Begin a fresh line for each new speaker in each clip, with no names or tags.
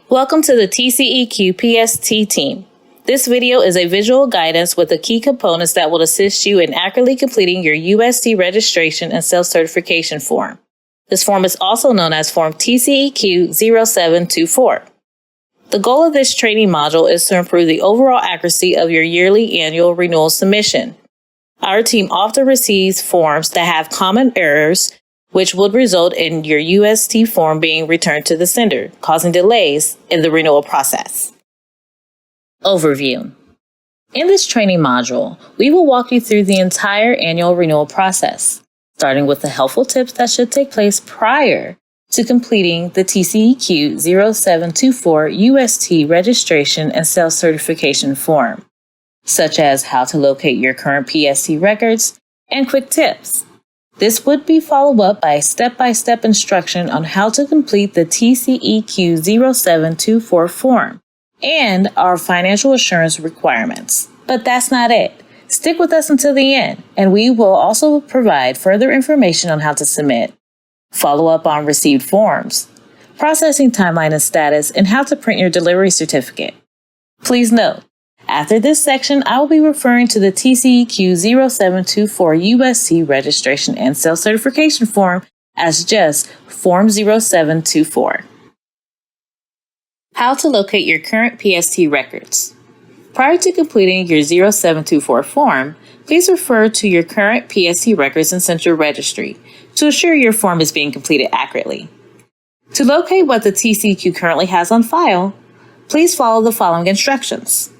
Welcome to the TCEQ PST team. This video is a visual guidance with the key components that will assist you in accurately completing your UST registration and self-certification form. This form is also known as Form TCEQ-0724. The goal of this training module is to improve the overall accuracy of your yearly annual renewal submission. Our team often receives forms that have common errors, which would result in your UST form being returned to the sender, causing delays in the renewal process. Overview. In this training module, we will walk you through the entire annual renewal process, starting with the helpful tips that should take place prior to completing the TCEQ-0724 UST registration and self-certification form, such as how to locate your current PST records and quick tips. This would be followed up by a step-by-step instruction on how to complete the TCEQ-0724 form and our financial assurance requirements. But that's not it. Stick with us until the end, and we will also provide further information on how to submit, follow up on received forms, processing timeline and status, and how to print your delivery certificate. Please note, after this section, I will be referring to the TCEQ-0724 UST registration and self-certification form as just Form 0724. How to locate your current PST records. Prior to completing your 0724 form, please refer to your current PST records in Central Registry to assure your form is being completed accurately. To locate what the TCEQ currently has on file, please follow the following instructions.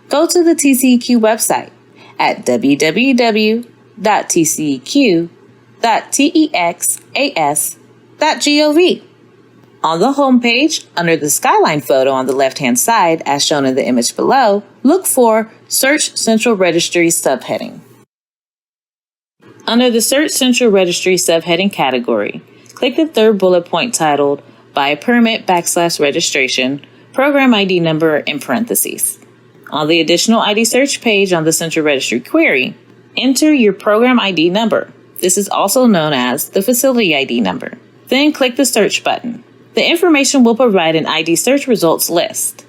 Go to the TCEQ website at www.tceq.texas.gov. On the homepage, under the skyline photo on the left-hand side, as shown in the image below, look for Search Central Registry subheading. Under the Search Central Registry subheading category, click the third bullet point titled By Permit /Registration, Program ID Number in parentheses. On the Additional ID Search page on the Central Registry query, enter your Program ID number. This is also known as the Facility ID number. Then click the Search button. The information will provide an ID search results list.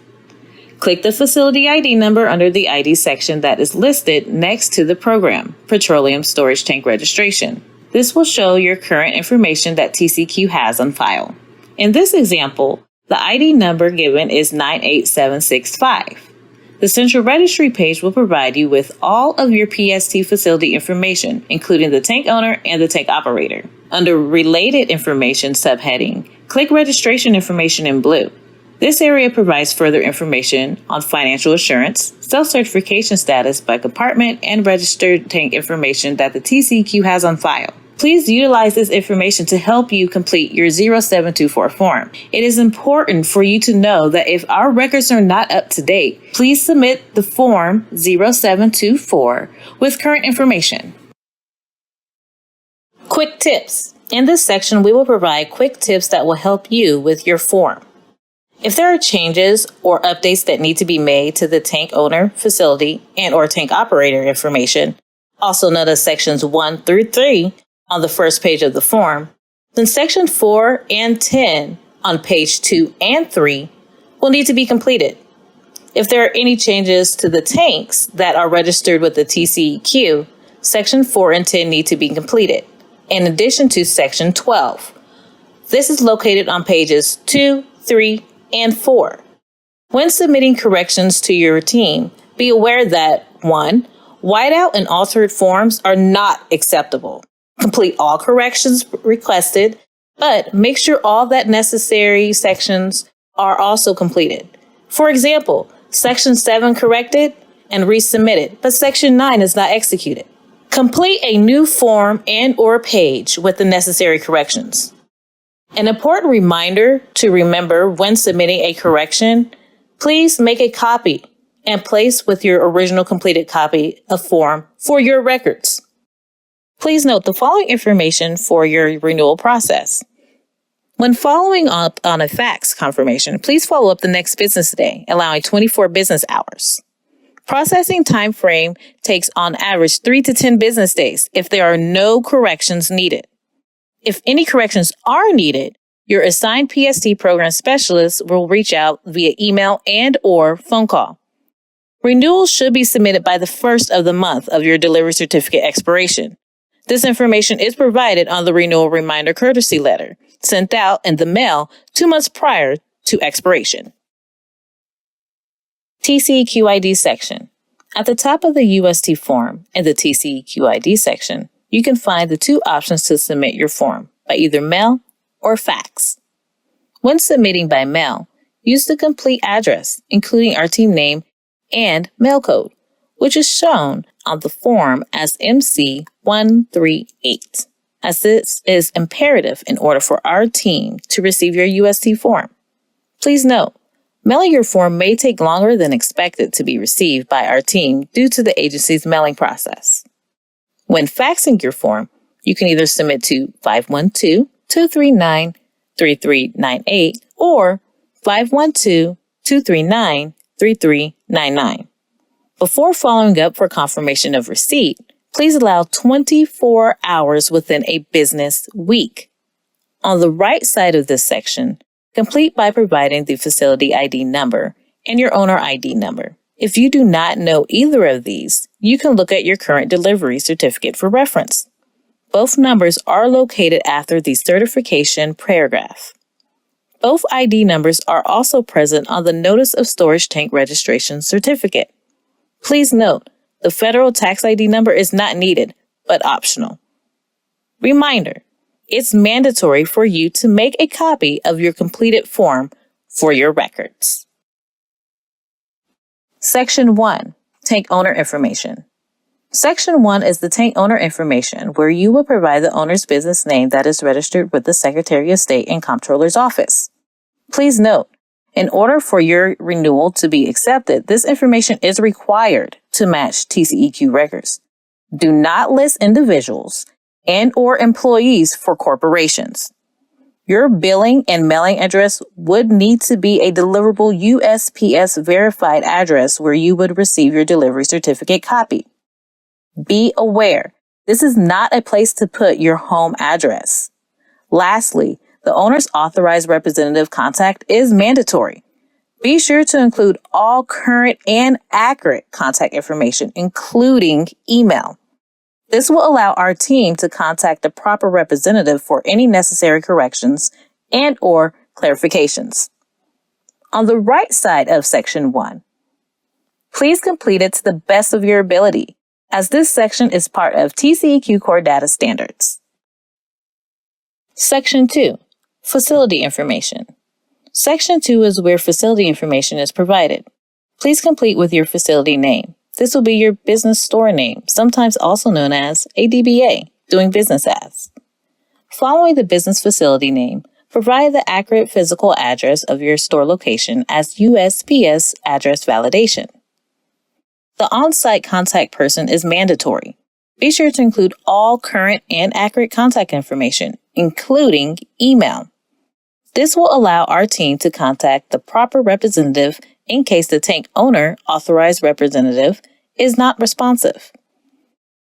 Click the Facility ID number under the ID section that is listed next to the program, Petroleum Storage Tank Registration. This will show your current information that TCEQ has on file. In this example, the ID number given is 98765. The Central Registry page will provide you with all of your PST facility information, including the tank owner and the tank operator. Under Related Information subheading, click Registration Information in blue. This area provides further information on financial assurance, self-certification status by compartment, and registered tank information that the TCEQ has on file. Please utilize this information to help you complete your 0724 form. It is important for you to know that if our records are not up to date, please submit the Form 0724 with current information. Quick tips. In this section, we will provide quick tips that will help you with your form. If there are changes or updates that need to be made to the tank owner, facility, and/or tank operator information, also known as sections 1 through 3, on the first page of the form, then section 4 and 10 on page 2 and 3 will need to be completed. If there are any changes to the tanks that are registered with the TCEQ, section 4 and 10 need to be completed, in addition to section 12. This is located on pages 2, 3, and 4. When submitting corrections to your team, be aware that 1. Whiteout and altered forms are not acceptable. Complete all corrections requested, but make sure all that necessary sections are also completed. For example, section 7 corrected and resubmitted, but section 9 is not executed. Complete a new form and/or page with the necessary corrections. An important reminder to remember when submitting a correction, please make a copy and place with your original completed copy of form for your records. Please note the following information for your renewal process. When following up on a fax confirmation, please follow up the next business day, allowing 24 business hours. Processing time frame takes on average 3 to 10 business days if there are no corrections needed. If any corrections are needed, Your assigned PST program specialist will reach out via email and/or phone call. Renewals should be submitted by the first of the month of your delivery certificate expiration. This information is provided on the renewal reminder courtesy letter, sent out in the mail 2 months prior to expiration. TCEQ ID Section. At the top of the UST form in the TCEQ ID section, you can find the 2 options to submit your form, by either mail or fax. When submitting by mail, use the complete address, including our team name and mail code, which is shown on the form as MC138, as this is imperative in order for our team to receive your UST form. Please note, mailing your form may take longer than expected to be received by our team due to the agency's mailing process. When faxing your form, you can either submit to 512-239-3398 or 512-239-3399. Before following up for confirmation of receipt, please allow 24 hours within a business week. On the right side of this section, complete by providing the facility ID number and your owner ID number. If you do not know either of these, you can look at your current delivery certificate for reference. Both numbers are located after the certification paragraph. Both ID numbers are also present on the Notice of Storage Tank Registration Certificate. Please note, the federal tax ID number is not needed, but optional. Reminder, it's mandatory for you to make a copy of your completed form for your records. Section 1. Tank Owner Information. Section 1 is the tank owner information where you will provide the owner's business name that is registered with the Secretary of State and Comptroller's Office. Please note, in order for your renewal to be accepted, this information is required to match TCEQ records. Do not list individuals and/or employees for corporations. Your billing and mailing address would need to be a deliverable USPS verified address where you would receive your delivery certificate copy. Be aware, this is not a place to put your home address. Lastly, the owner's authorized representative contact is mandatory. Be sure to include all current and accurate contact information, including email. This will allow our team to contact the proper representative for any necessary corrections and/or clarifications. On the right side of Section 1, please complete it to the best of your ability, as this section is part of TCEQ Core Data Standards. Section 2. Facility Information. Section 2 is where facility information is provided. Please complete with your facility name. This will be your business store name, sometimes also known as a DBA, doing business as. Following the business facility name, provide the accurate physical address of your store location as USPS address validation. The on-site contact person is mandatory. Be sure to include all current and accurate contact information, including email. This will allow our team to contact the proper representative in case the tank owner authorized representative is not responsive.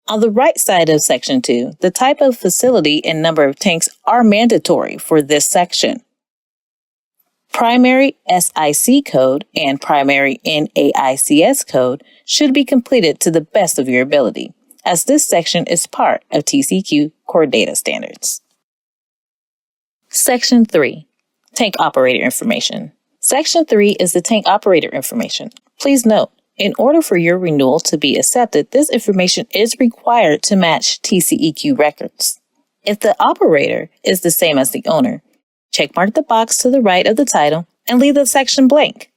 On the right side of Section 2, the type of facility and number of tanks are mandatory for this section. Primary SIC code and primary NAICS code should be completed to the best of your ability, as this section is part of TCEQ Core Data Standards. Section 3. Tank Operator Information. Section 3 is the tank operator information. Please note, in order for your renewal to be accepted, this information is required to match TCEQ records. If the operator is the same as the owner, checkmark the box to the right of the title and leave the section blank.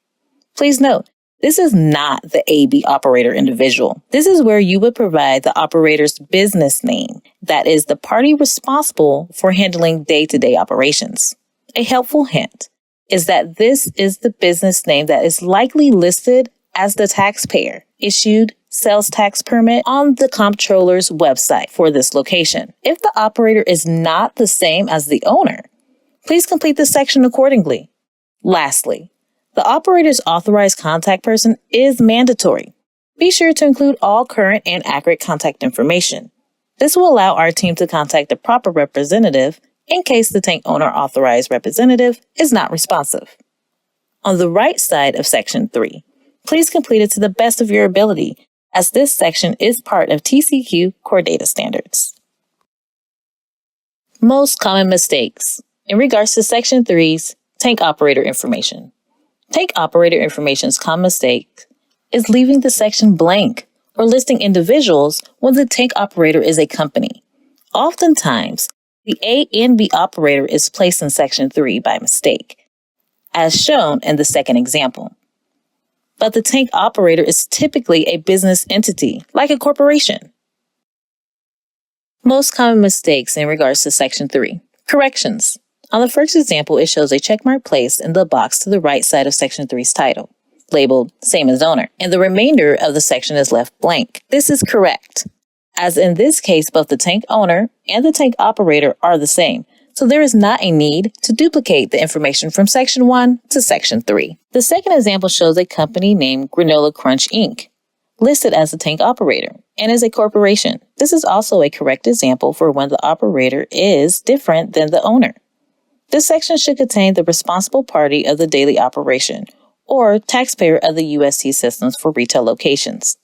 Please note, this is not the AB operator individual. This is where you would provide the operator's business name, that is the party responsible for handling day-to-day operations. A helpful hint is that this is the business name that is likely listed as the taxpayer issued sales tax permit on the comptroller's website for this location. If the operator is not the same as the owner, please complete this section accordingly. Lastly, the operator's authorized contact person is mandatory. Be sure to include all current and accurate contact information. This will allow our team to contact the proper representative in case the tank owner authorized representative is not responsive. On the right side of Section 3, please complete it to the best of your ability, as this section is part of TCEQ Core Data Standards. Most common mistakes in regards to Section 3's tank operator information. Tank operator information's common mistake is leaving the section blank or listing individuals when the tank operator is a company. Oftentimes, the A and B operator is placed in Section 3 by mistake, as shown in the second example. But the tank operator is typically a business entity, like a corporation. Most common mistakes in regards to Section 3. Corrections. On the first example, it shows a checkmark placed in the box to the right side of Section 3's title, labeled Same as Owner, and the remainder of the section is left blank. This is correct, as in this case, both the tank owner and the tank operator are the same, so there is not a need to duplicate the information from Section 1 to Section 3. The second example shows a company named Granola Crunch Inc., listed as the tank operator, and is a corporation. This is also a correct example for when the operator is different than the owner. This section should contain the responsible party of the daily operation, or taxpayer of the UST systems for retail locations.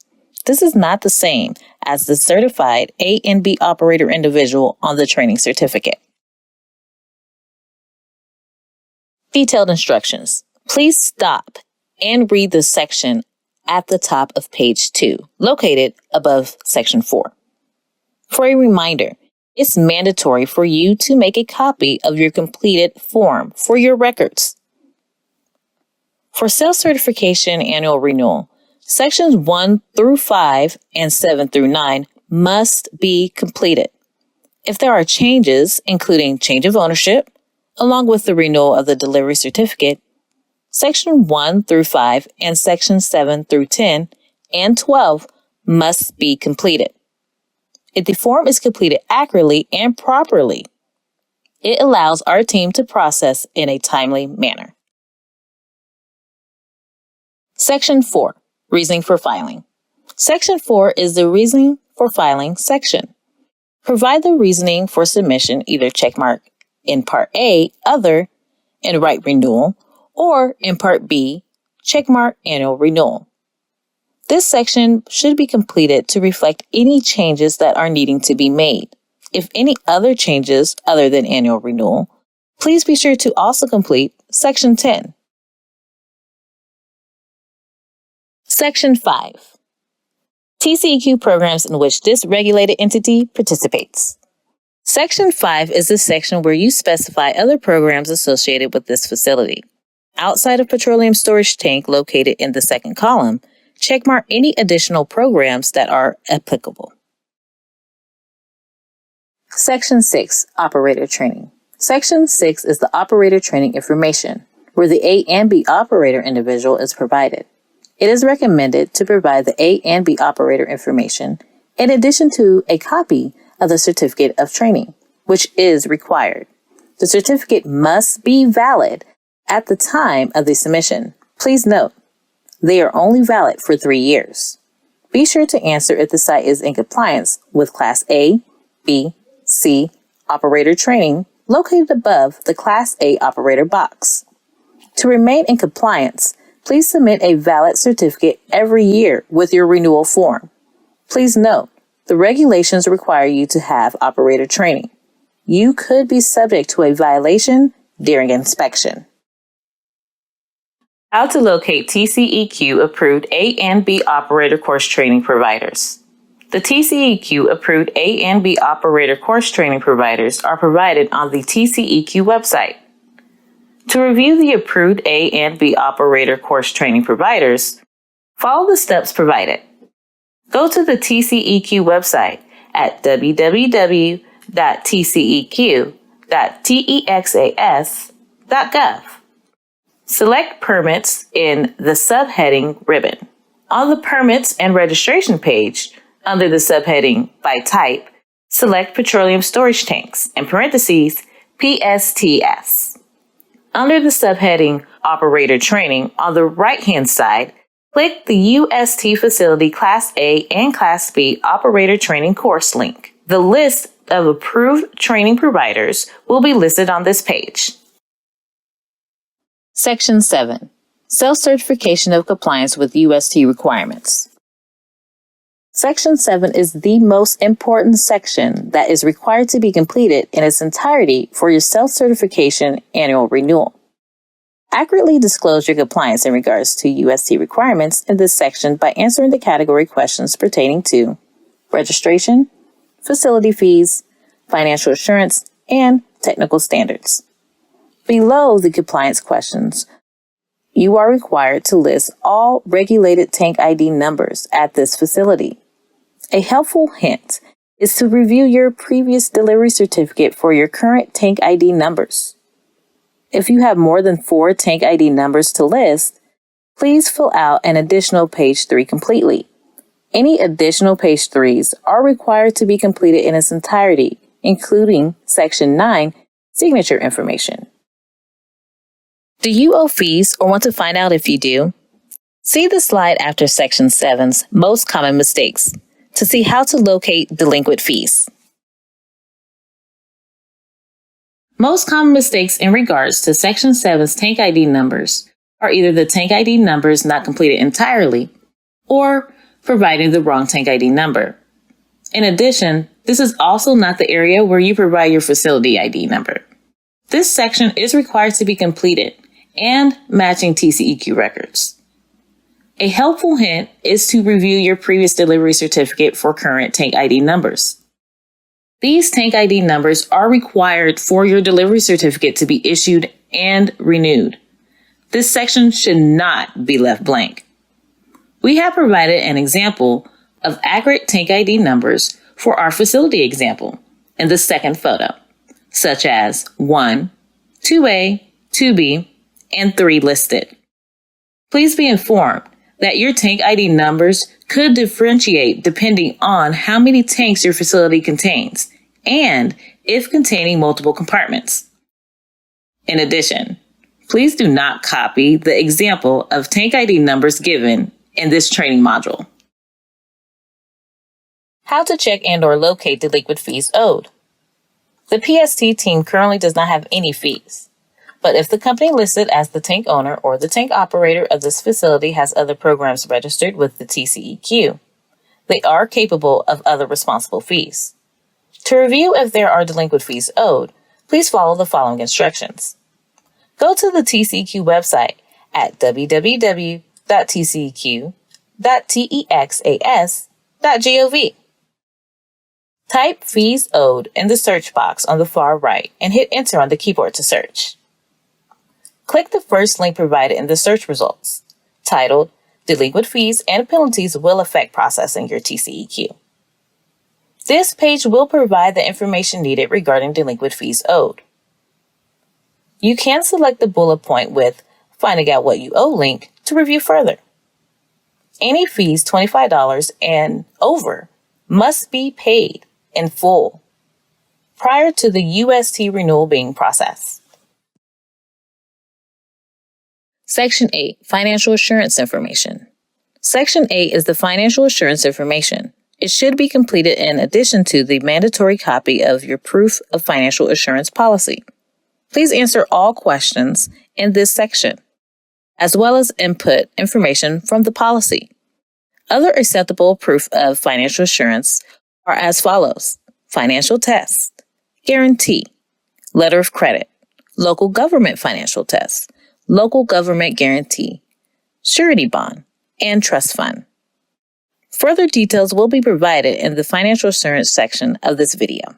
This is not the same as the certified A and B operator individual on the training certificate. Detailed instructions. Please stop and read the section at the top of page 2, located above Section 4. For a reminder, it's mandatory for you to make a copy of your completed form for your records. For self-certification annual renewal, Sections 1 through 5 and 7 through 9 must be completed. If there are changes, including change of ownership, along with the renewal of the delivery certificate, Section 1 through 5 and Sections 7 through 10 and 12 must be completed. If the form is completed accurately and properly, it allows our team to process in a timely manner. Section 4. Reasoning for filing. Section 4 is the reasoning for filing section. Provide the reasoning for submission, either checkmark in Part A, Other, and Right Renewal, or in Part B, checkmark Annual Renewal. This section should be completed to reflect any changes that are needing to be made. If any other changes other than annual renewal, please be sure to also complete Section 10. Section 5. TCEQ programs in which this regulated entity participates. Section 5 is the section where you specify other programs associated with this facility. Outside of petroleum storage tank located in the second column, checkmark any additional programs that are applicable. Section 6. Operator Training. Section 6 is the operator training information, where the A and B operator individual is provided. It is recommended to provide the A and B operator information in addition to a copy of the certificate of training, which is required. The certificate must be valid at the time of the submission. Please note, they are only valid for 3 years. Be sure to answer if the site is in compliance with Class A, B, C operator training located above the Class A operator box. To remain in compliance, please submit a valid certificate every year with your renewal form. Please note, the regulations require you to have operator training. You could be subject to a violation during inspection. How to locate TCEQ approved A and B operator course training providers. The TCEQ approved A and B operator course training providers are provided on the TCEQ website. To review the approved A and B operator course training providers, follow the steps provided. Go to the TCEQ website at www.tceq.texas.gov. Select Permits in the subheading ribbon. On the Permits and Registration page, under the subheading By Type, select Petroleum Storage Tanks, in parentheses, PSTS. Under the subheading Operator Training, on the right-hand side, click the UST Facility Class A and Class B Operator Training course link. The list of approved training providers will be listed on this page. Section 7. Self-certification of compliance with UST requirements. Section 7 is the most important section that is required to be completed in its entirety for your self-certification annual renewal. Accurately disclose your compliance in regards to UST requirements in this section by answering the category questions pertaining to registration, facility fees, financial assurance, and technical standards. Below the compliance questions, you are required to list all regulated tank ID numbers at this facility. A helpful hint is to review your previous delivery certificate for your current tank ID numbers. If you have more than 4 tank ID numbers to list, please fill out an additional page 3 completely. Any additional page 3s are required to be completed in its entirety, including Section 9, signature information. Do you owe fees or want to find out if you do? See the slide after Section 7's most common mistakes to see how to locate delinquent fees. Most common mistakes in regards to Section 7's tank ID numbers are either the tank ID numbers not completed entirely or providing the wrong tank ID number. In addition, this is also not the area where you provide your facility ID number. This section is required to be completed and matching TCEQ records. A helpful hint is to review your previous delivery certificate for current tank ID numbers. These tank ID numbers are required for your delivery certificate to be issued and renewed. This section should not be left blank. We have provided an example of accurate tank ID numbers for our facility example in the second photo, such as 1, 2A, 2B, and 3 listed. Please be informed that your tank ID numbers could differentiate depending on how many tanks your facility contains and if containing multiple compartments. In addition, please do not copy the example of tank ID numbers given in this training module. How to check and/or locate delinquent fees owed. The PST team currently does not have any fees. But if the company listed as the tank owner or the tank operator of this facility has other programs registered with the TCEQ, they are capable of other responsible fees. To review if there are delinquent fees owed, please follow the following instructions. Go to the TCEQ website at www.tceq.texas.gov. Type fees owed in the search box on the far right and hit enter on the keyboard to search. Click the first link provided in the search results, titled Delinquent Fees and Penalties Will Affect Processing Your TCEQ. This page will provide the information needed regarding delinquent fees owed. You can select the bullet point with Finding Out What You Owe link to review further. Any fees $25 and over must be paid in full prior to the UST renewal being processed. Section 8, Financial Assurance Information. Section 8 is the financial assurance information. It should be completed in addition to the mandatory copy of your proof of financial assurance policy. Please answer all questions in this section, as well as input information from the policy. Other acceptable proof of financial assurance are as follows: financial test, guarantee, letter of credit, local government financial test, local government guarantee, surety bond, and trust fund. Further details will be provided in the financial assurance section of this video.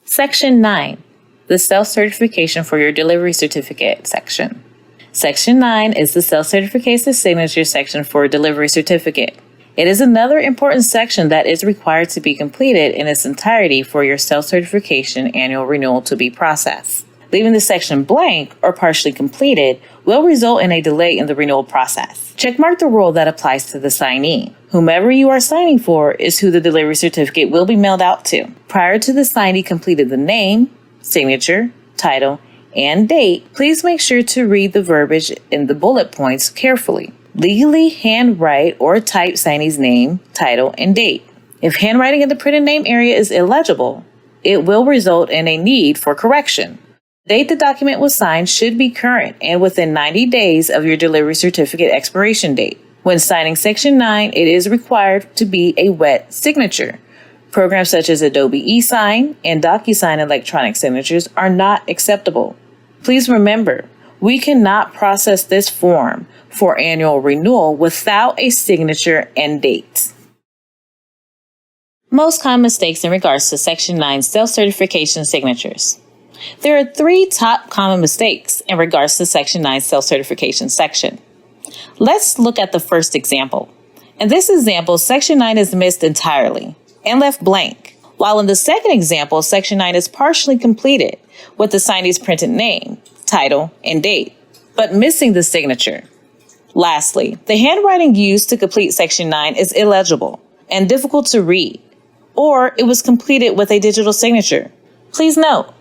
Section 9, the self-certification for your delivery certificate section. Section 9 is the self-certification signature section for a delivery certificate. It is another important section that is required to be completed in its entirety for your self-certification annual renewal to be processed. Leaving the section blank or partially completed will result in a delay in the renewal process. Checkmark the rule that applies to the signee. Whomever you are signing for is who the delivery certificate will be mailed out to. Prior to the signee completed the name, signature, title, and date, please make sure to read the verbiage in the bullet points carefully. Legally handwrite or type signee's name, title, and date. If handwriting in the printed name area is illegible, it will result in a need for correction. The date the document was signed should be current and within 90 days of your delivery certificate expiration date. When signing Section 9, it is required to be a wet signature. Programs such as Adobe eSign and DocuSign electronic signatures are not acceptable. Please remember, we cannot process this form for annual renewal without a signature and date. Most common mistakes in regards to Section 9 self-certification signatures. There are 3 top common mistakes in regards to Section 9 self-certification section. Let's look at the first example. In this example, Section 9 is missed entirely and left blank, while in the second example, Section 9 is partially completed with the signee's printed name, title, and date, but missing the signature. Lastly, the handwriting used to complete Section 9 is illegible and difficult to read, or it was completed with a digital signature. Please note,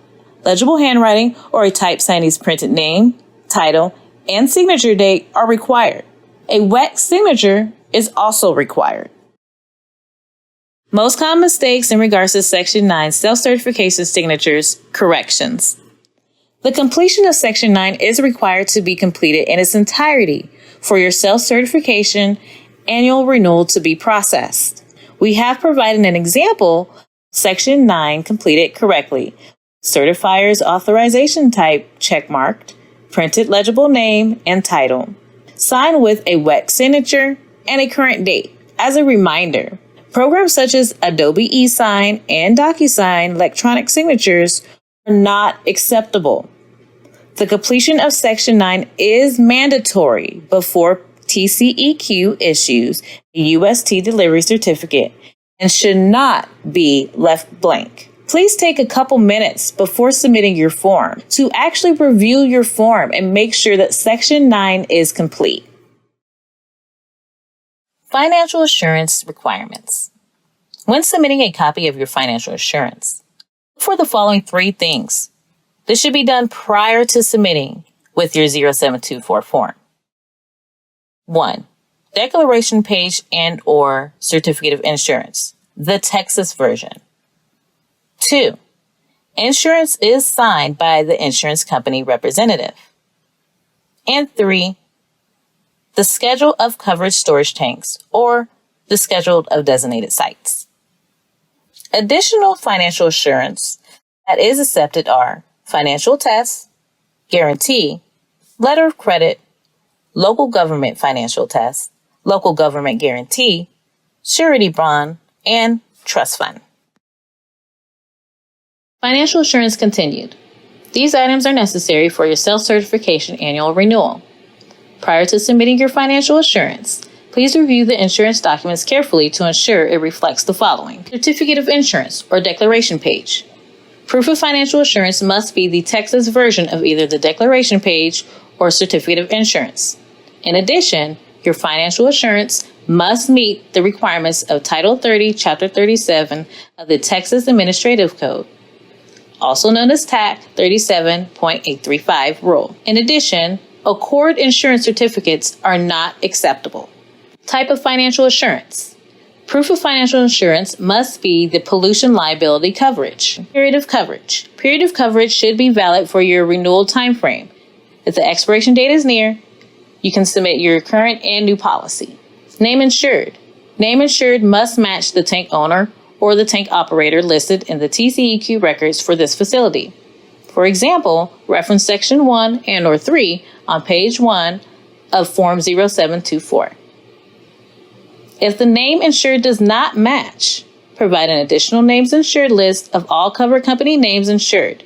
legible handwriting or a typed signee's printed name, title, and signature date are required. A wet signature is also required. Most common mistakes in regards to Section 9 self-certification signatures, corrections. The completion of Section 9 is required to be completed in its entirety for your self-certification annual renewal to be processed. We have provided an example, Section 9 completed correctly. Certifier's authorization type checkmarked, printed legible name and title, signed with a wet signature and a current date. As a reminder, programs such as Adobe eSign and DocuSign electronic signatures are not acceptable. The completion of Section 9 is mandatory before TCEQ issues a UST delivery certificate and should not be left blank. Please take a couple minutes before submitting your form to actually review your form and make sure that Section 9 is complete. Financial assurance requirements. When submitting a copy of your financial assurance, look for the following 3 things. This should be done prior to submitting with your 0724 form. 1. Declaration page and/or certificate of insurance, the Texas version. 2. Insurance is signed by the insurance company representative. And 3. The schedule of coverage storage tanks or the schedule of designated sites. Additional financial assurance that is accepted are financial tests, guarantee, letter of credit, local government financial test, local government guarantee, surety bond, and trust fund. Financial assurance continued. These items are necessary for your self-certification annual renewal. Prior to submitting your financial assurance, please review the insurance documents carefully to ensure it reflects the following. Certificate of insurance or declaration page. Proof of financial assurance must be the Texas version of either the declaration page or certificate of insurance. In addition, your financial assurance must meet the requirements of Title 30, Chapter 37 of the Texas Administrative Code, also known as TAC 37.835 rule. In addition, Accord insurance certificates are not acceptable. Type of financial assurance. Proof of financial insurance must be the pollution liability coverage. Period of coverage. Period of coverage should be valid for your renewal timeframe. If the expiration date is near, you can submit your current and new policy. Name insured. Name insured must match the tank owner or the tank operator listed in the TCEQ records for this facility. For example, reference Section 1 and/or 3 on page 1 of Form 0724. If the name insured does not match, provide an additional names insured list of all cover company names insured,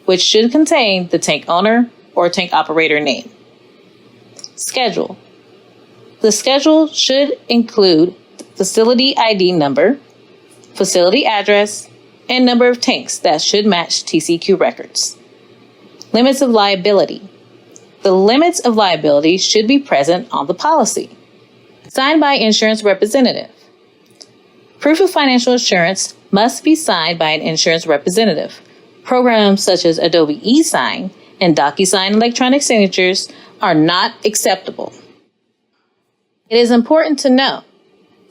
which should contain the tank owner or tank operator name. Schedule. The schedule should include facility ID number, facility address, and number of tanks that should match TCEQ records. Limits of liability. The limits of liability should be present on the policy. Signed by insurance representative. Proof of financial assurance must be signed by an insurance representative. Programs such as Adobe eSign and DocuSign electronic signatures are not acceptable. It is important to know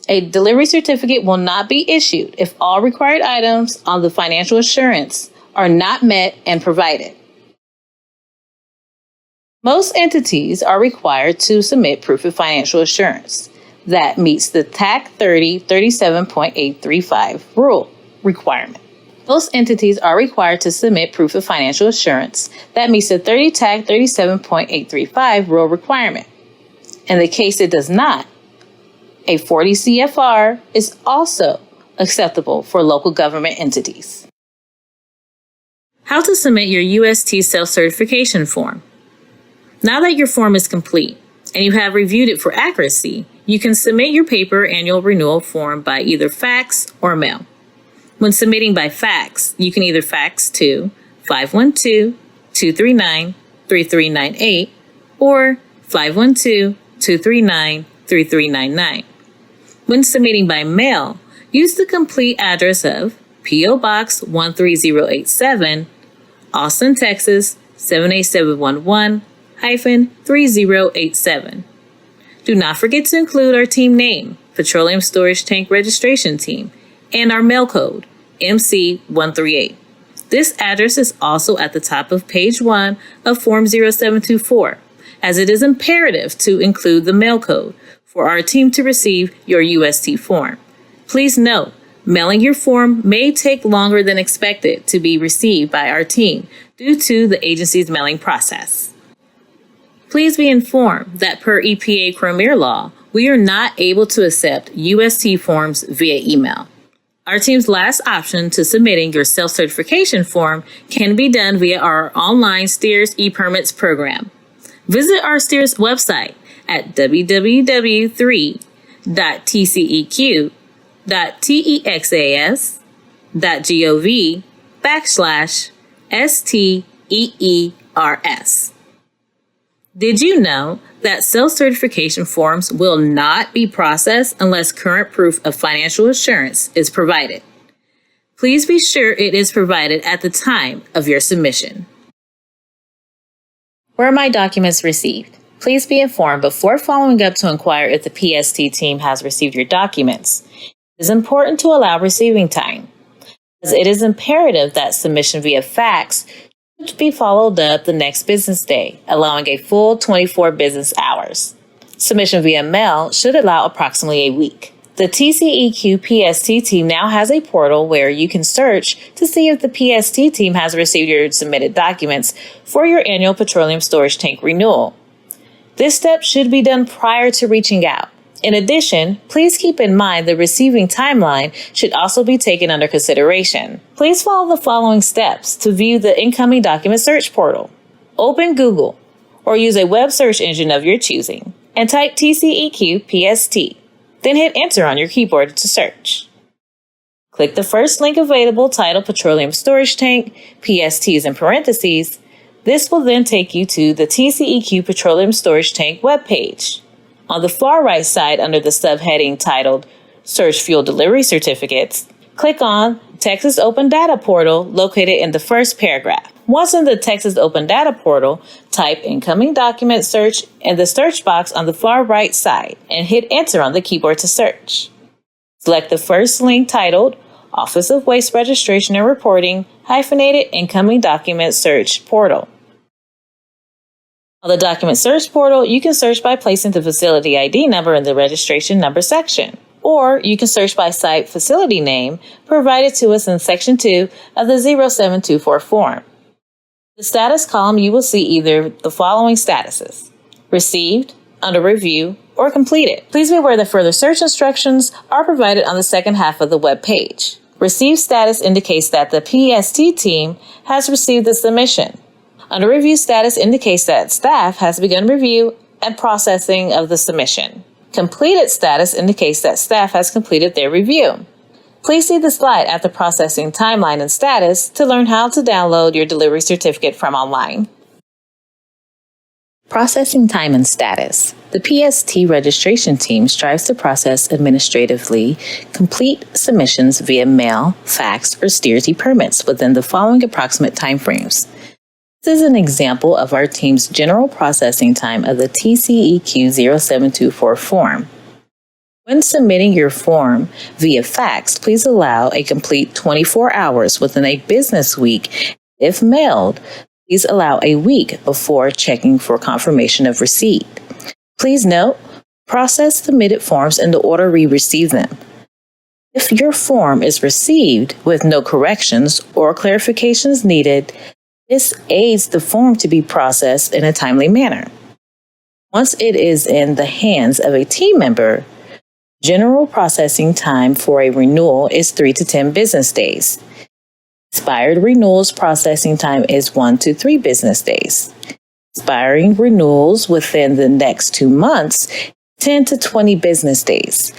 A delivery certificate will not be issued if all required items on the financial assurance are not met and provided. Most entities are required to submit proof of financial assurance that meets the TAC 3037.835 rule requirement. Most entities are required to submit proof of financial assurance that meets the TAC 37.835 rule requirement. In the case it does not, a 40 CFR is also acceptable for local government entities. How to submit your UST self-certification form. Now that your form is complete and you have reviewed it for accuracy, you can submit your paper annual renewal form by either fax or mail. When submitting by fax, you can either fax to 512-239-3398 or 512-239-3399. When submitting by mail, use the complete address of P.O. Box 13087, Austin, Texas 78711-3087. Do not forget to include our team name, Petroleum Storage Tank Registration Team, and our mail code, MC138. This address is also at the top of page 1 of Form 0724, as it is imperative to include the mail code for our team to receive your UST form. Please note, mailing your form may take longer than expected to be received by our team due to the agency's mailing process. Please be informed that per EPA Premier law, we are not able to accept UST forms via email. Our team's last option to submitting your self-certification form can be done via our online STEERS e-permits program. Visit our STEERS website at www.tceq.texas.gov/STEERS. Did you know that self-certification forms will not be processed unless current proof of financial assurance is provided? Please be sure it is provided at the time of your submission. Were my documents received? Please be informed before following up to inquire if the PST team has received your documents. It is important to allow receiving time, as it is imperative that submission via fax should be followed up the next business day, allowing a full 24 business hours. Submission via mail should allow approximately a week. The TCEQ PST team now has a portal where you can search to see if the PST team has received your submitted documents for your annual petroleum storage tank renewal. This step should be done prior to reaching out. In addition, please keep in mind the receiving timeline should also be taken under consideration. Please follow the following steps to view the incoming document search portal. Open Google or use a web search engine of your choosing and type TCEQ PST. Then hit enter on your keyboard to search. Click the first link available titled Petroleum Storage Tank, PSTs in parentheses. This will then take you to the TCEQ Petroleum Storage Tank webpage. On the far right side under the subheading titled Search Fuel Delivery Certificates, click on Texas Open Data Portal located in the first paragraph. Once in the Texas Open Data Portal, type Incoming Document Search in the search box on the far right side and hit enter on the keyboard to search. Select the first link titled Office of Waste Registration and Reporting hyphenated Incoming Document Search Portal. On the Document Search Portal, you can search by placing the facility ID number in the registration number section, or you can search by site facility name provided to us in Section 2 of the 0724 form. The status column, you will see either the following statuses: received, under review, or completed. Please be aware that further search instructions are provided on the second half of the web page. Received status indicates that the PST team has received the submission. Under review status indicates that staff has begun review and processing of the submission. Completed status indicates that staff has completed their review. Please see the slide at the processing timeline and status to learn how to download your delivery certificate from online. Processing time and status. The PST registration team strives to process administratively complete submissions via mail, fax, or STEERS permits within the following approximate timeframes. This is an example of our team's general processing time of the TCEQ-0724 form. When submitting your form via fax, please allow a complete 24 hours within a business week. If mailed, please allow a week before checking for confirmation of receipt. Please note, process submitted forms in the order we receive them. If your form is received with no corrections or clarifications needed, this aids the form to be processed in a timely manner. Once it is in the hands of a team member, general processing time for a renewal is 3 to 10 business days. Expired renewals processing time is 1 to 3 business days. Expiring renewals within the next 2 months, 10 to 20 business days.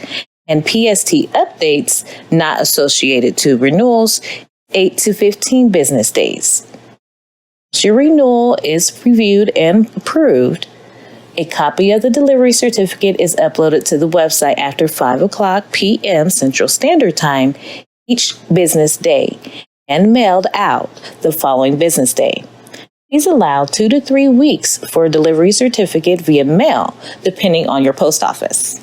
And PST updates not associated to renewals, 8 to 15 business days. Once your renewal is reviewed and approved, a copy of the delivery certificate is uploaded to the website after 5 p.m. Central Standard Time each business day and mailed out the following business day. Please allow 2 to 3 weeks for a delivery certificate via mail, depending on your post office.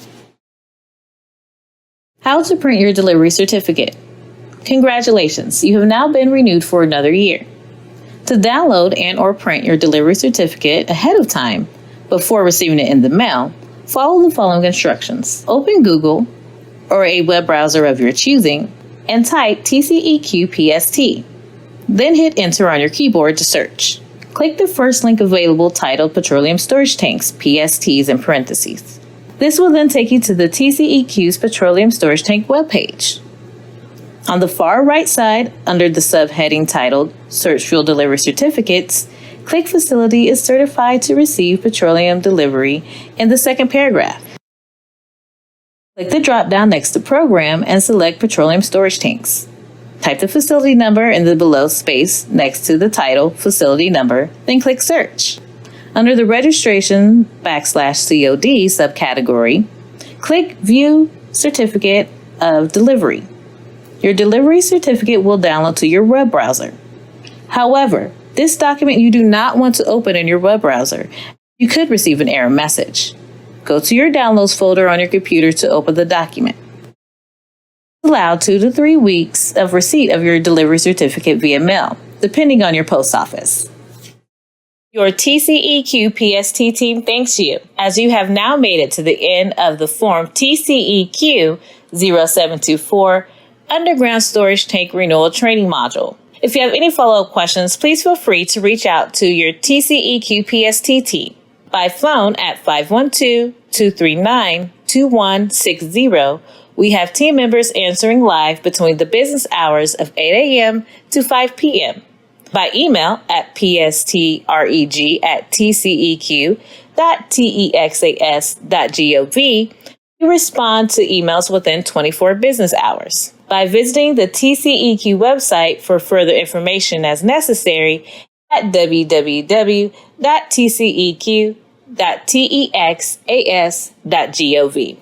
How to print your delivery certificate. Congratulations, you have now been renewed for another year. To download and/or print your delivery certificate ahead of time, before receiving it in the mail, follow the following instructions. Open Google or a web browser of your choosing and type TCEQ PST. Then hit enter on your keyboard to search. Click the first link available titled Petroleum Storage Tanks, PSTs in parentheses. This will then take you to the TCEQ's Petroleum Storage Tank webpage. On the far right side, under the subheading titled Search Fuel Delivery Certificates, click Facility is certified to receive petroleum delivery in the second paragraph. Click the drop-down next to Program and select Petroleum Storage Tanks. Type the facility number in the below space next to the title Facility Number, then click Search. Under the Registration /COD subcategory, click View Certificate of Delivery. Your delivery certificate will download to your web browser. However, this document you do not want to open in your web browser. You could receive an error message. Go to your Downloads folder on your computer to open the document. Allow 2 to 3 weeks of receipt of your delivery certificate via mail, depending on your post office. Your TCEQ PST team thanks you, as you have now made it to the end of the form TCEQ-0724 Underground Storage Tank Renewal Training Module. If you have any follow-up questions, please feel free to reach out to your TCEQ PST team by phone at 512-239-2160. We have team members answering live between the business hours of 8 a.m. to 5 p.m. By email at pstreg@tceq.texas.gov. We respond to emails within 24 business hours. By visiting the TCEQ website for further information as necessary at www.tceq.texas.gov.